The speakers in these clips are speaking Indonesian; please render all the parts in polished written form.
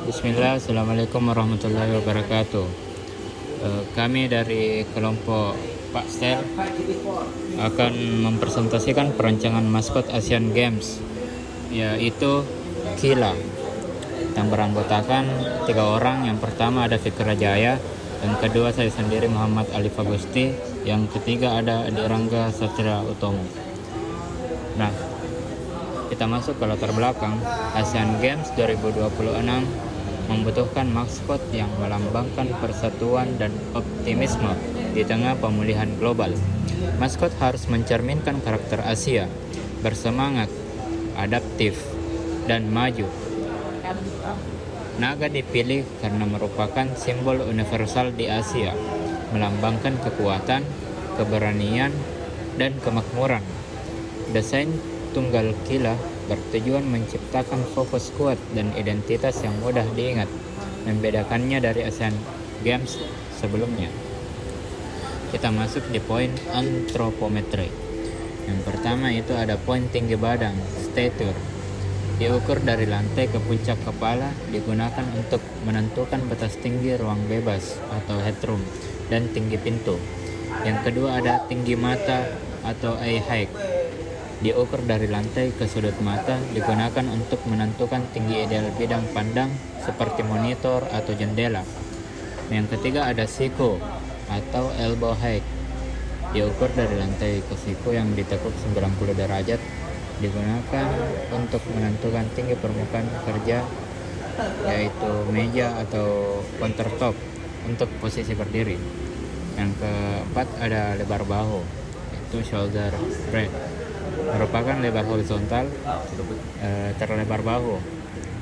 Bismillah, Assalamualaikum warahmatullahi wabarakatuh. Kami dari kelompok Pak Stel akan mempresentasikan perancangan maskot Asian Games, yaitu Kila, yang beranggotakan 3 orang. Yang pertama ada Fikra Jaya, yang kedua saya sendiri Muhammad Alif Agusti, yang ketiga ada Adirangga Satria Utomo. Nah, kita masuk ke latar belakang. Asian Games 2026 membutuhkan maskot yang melambangkan persatuan dan optimisme di tengah pemulihan global. Maskot harus mencerminkan karakter Asia, bersemangat, adaptif, dan maju. Naga dipilih karena merupakan simbol universal di Asia, melambangkan kekuatan, keberanian, dan kemakmuran. Desain tunggal Kila bertujuan menciptakan fokus kuat dan identitas yang mudah diingat, membedakannya dari Asian Games sebelumnya. Kita masuk di poin antropometri. Yang pertama itu ada poin tinggi badan, stature. Diukur dari lantai ke puncak kepala, digunakan untuk menentukan batas tinggi ruang bebas atau headroom dan tinggi pintu. Yang kedua ada tinggi mata atau eye height. Diukur dari lantai ke sudut mata, digunakan untuk menentukan tinggi ideal bidang pandang seperti monitor atau jendela. Yang ketiga ada siku atau elbow height. Diukur dari lantai ke siku yang ditekuk 90 derajat, digunakan untuk menentukan tinggi permukaan kerja, yaitu meja atau countertop untuk posisi berdiri. Yang keempat ada lebar bahu, yaitu shoulder breadth, merupakan lebar horizontal terlebar bahu,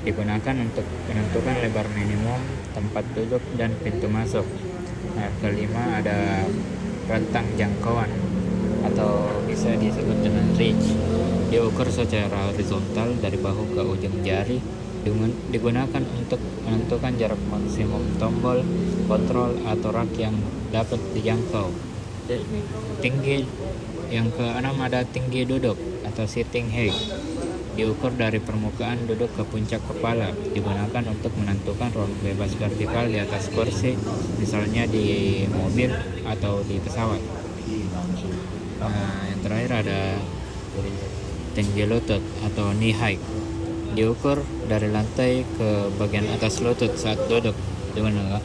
digunakan untuk menentukan lebar minimum tempat duduk dan pintu masuk. Yang kelima ada rentang jangkauan atau bisa disebut dengan reach. Diukur secara horizontal dari bahu ke ujung jari, digunakan untuk menentukan jarak maksimum tombol kontrol atau rak yang dapat dijangkau. Tinggi yang keenam ada tinggi duduk atau sitting height. Diukur dari permukaan duduk ke puncak kepala, digunakan untuk menentukan ruang bebas vertikal di atas kursi, misalnya di mobil atau di pesawat. Yang terakhir ada tinggi lutut atau knee height. Diukur dari lantai ke bagian atas lutut saat duduk,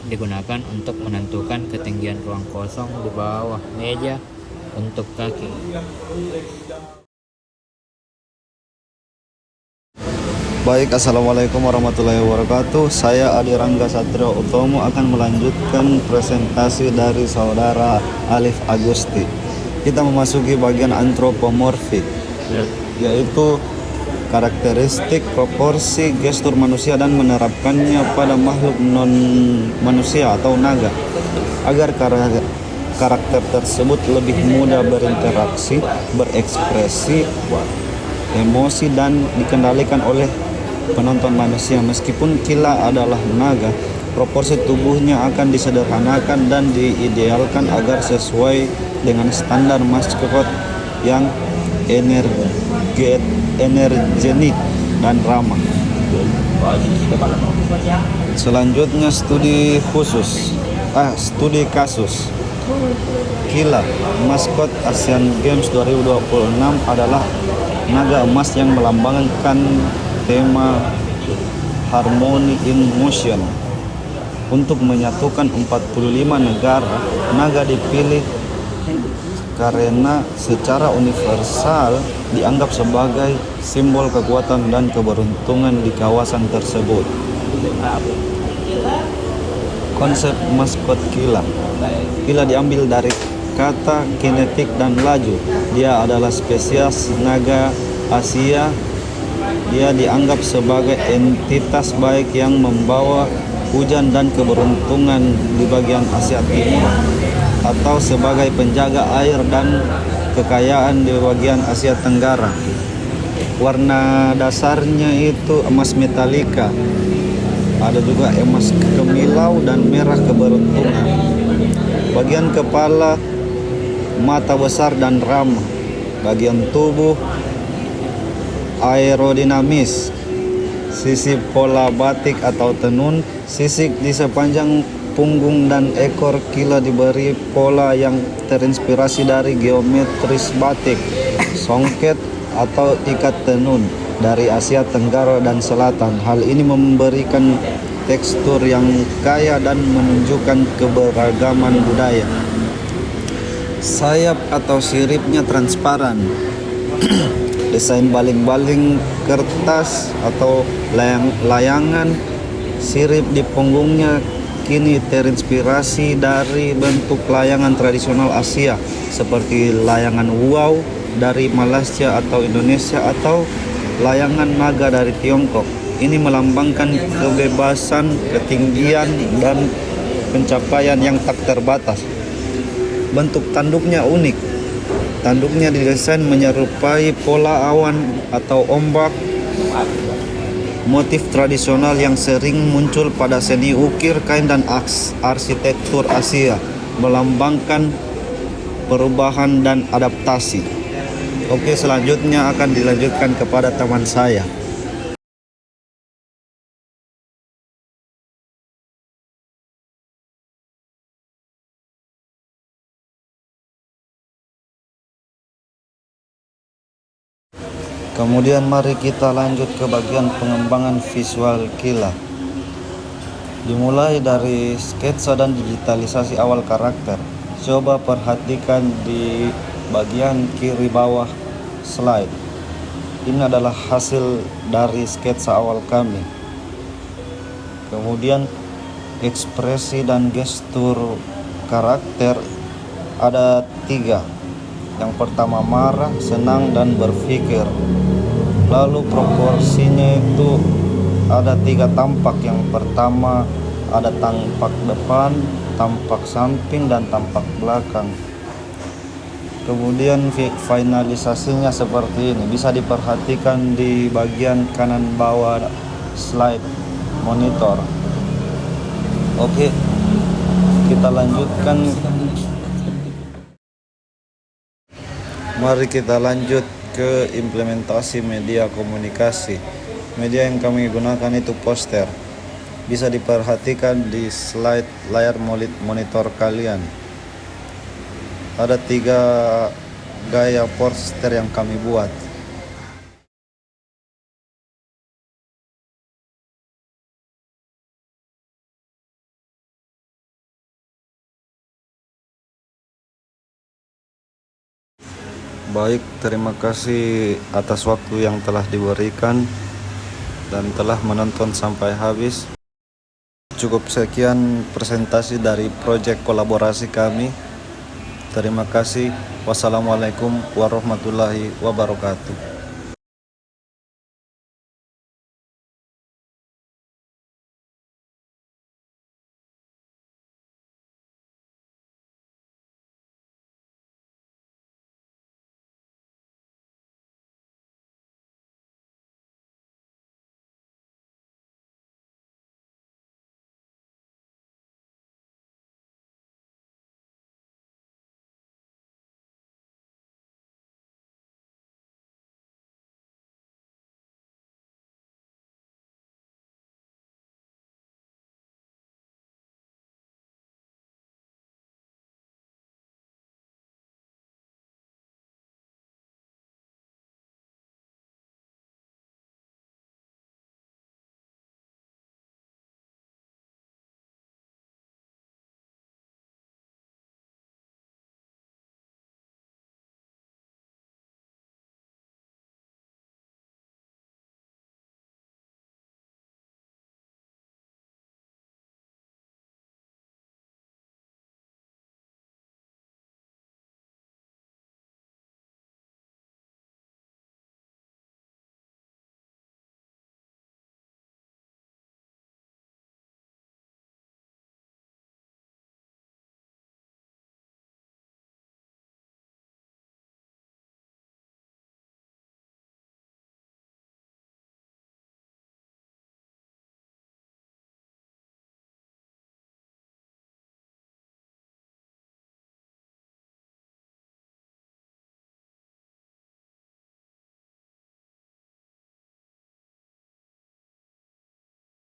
digunakan untuk menentukan ketinggian ruang kosong di bawah meja untuk kaki. Baik, Assalamualaikum warahmatullahi wabarakatuh. Saya Adirangga Satria Utomo akan melanjutkan presentasi dari saudara Alif Agusti. Kita memasuki bagian antropomorfik, yaitu karakteristik, proporsi, gestur manusia dan menerapkannya pada makhluk non-manusia atau naga, agar karakter tersebut lebih mudah berinteraksi, berekspresi, emosi, dan dikendalikan oleh penonton manusia. Meskipun Kila adalah naga, proporsi tubuhnya akan disederhanakan dan diidealkan agar sesuai dengan standar maskot yang energenik dan ramah. Selanjutnya studi kasus. Kila, maskot Asian Games 2026 adalah naga emas yang melambangkan tema Harmony in Motion. Untuk menyatukan 45 negara, naga dipilih karena secara universal dianggap sebagai simbol kekuatan dan keberuntungan di kawasan tersebut. Konsep maskot Kila. Kila diambil dari kata kinetik dan laju. Dia adalah spesies naga Asia. Dia dianggap sebagai entitas baik yang membawa hujan dan keberuntungan di bagian Asia Timur, atau sebagai penjaga air dan kekayaan di bagian Asia Tenggara. Warna dasarnya itu emas metalika. Ada juga emas kemilau dan merah keberuntungan. Bagian kepala, mata besar dan ramah. Bagian tubuh aerodinamis. Sisi pola batik atau tenun, sisik di sepanjang punggung dan ekor kila diberi pola yang terinspirasi dari geometris batik. Songket atau ikat tenun dari Asia Tenggara dan Selatan. Hal ini memberikan tekstur yang kaya dan menunjukkan keberagaman budaya. Sayap atau siripnya transparan. Desain baling-baling kertas atau layangan sirip di punggungnya kini terinspirasi dari bentuk layangan tradisional Asia seperti layangan wow dari Malaysia atau Indonesia atau layangan naga dari Tiongkok. Ini melambangkan kebebasan, ketinggian, dan pencapaian yang tak terbatas. Bentuk tanduknya unik. Tanduknya didesain menyerupai pola awan atau ombak, motif tradisional yang sering muncul pada seni ukir kain dan arsitektur Asia, melambangkan perubahan dan adaptasi. Oke, selanjutnya akan dilanjutkan kepada teman saya. Kemudian mari kita lanjut ke bagian pengembangan visual Kila. Dimulai dari sketsa dan digitalisasi awal karakter. Coba perhatikan di bagian kiri bawah slide. Ini adalah hasil dari sketsa awal kami. Kemudian ekspresi dan gestur karakter ada 3. Yang pertama marah, senang, dan berpikir. Lalu proporsinya itu ada 3 tampak. Yang pertama ada tampak depan, tampak samping, dan tampak belakang. Kemudian finalisasinya seperti ini. Bisa diperhatikan di bagian kanan bawah slide monitor. Oke, kita lanjutkan. Mari kita lanjut ke implementasi media komunikasi. Media yang kami gunakan itu poster. Bisa diperhatikan di slide layar monitor kalian. Ada 3 gaya poster yang kami buat. Baik, terima kasih atas waktu yang telah diberikan dan telah menonton sampai habis. Cukup sekian presentasi dari proyek kolaborasi kami. Terima kasih. Wassalamualaikum warahmatullahi wabarakatuh.